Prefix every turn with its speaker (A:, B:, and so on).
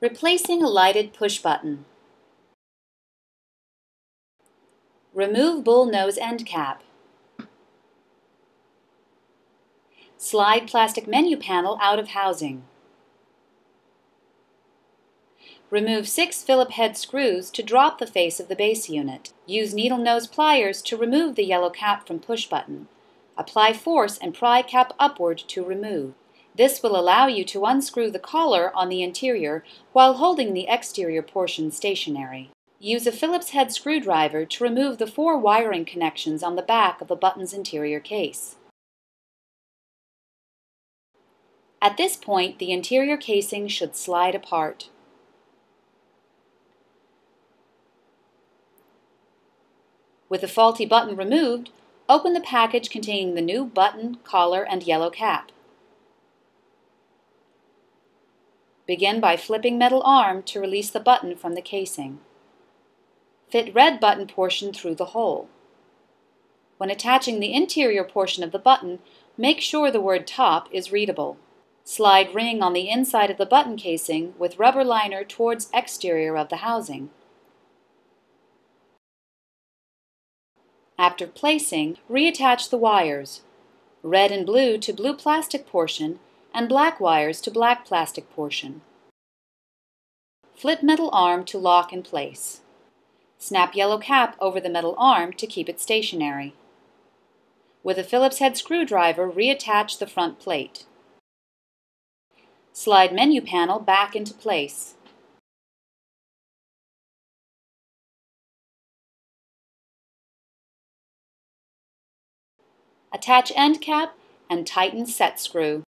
A: Replacing a lighted push button. Remove bull nose end cap. Slide plastic menu panel out of housing. Remove 6 Phillip head screws to drop the face of the base unit. Use needle nose pliers to remove the yellow cap from push button. Apply force and pry cap upward to remove. This will allow you to unscrew the collar on the interior while holding the exterior portion stationary. Use a Phillips head screwdriver to remove the 4 wiring connections on the back of the button's interior case. At this point, the interior casing should slide apart. With the faulty button removed, open the package containing the new button, collar, and yellow cap. Begin by flipping metal arm to release the button from the casing. Fit red button portion through the hole. When attaching the interior portion of the button, make sure the word "top" is readable. Slide ring on the inside of the button casing with rubber liner towards exterior of the housing. After placing, reattach the wires, red and blue to blue plastic portion and black wires to black plastic portion. Flip metal arm to lock in place. Snap yellow cap over the metal arm to keep it stationary. With a Phillips head screwdriver, reattach the front plate. Slide menu panel back into place. Attach end cap and tighten set screw.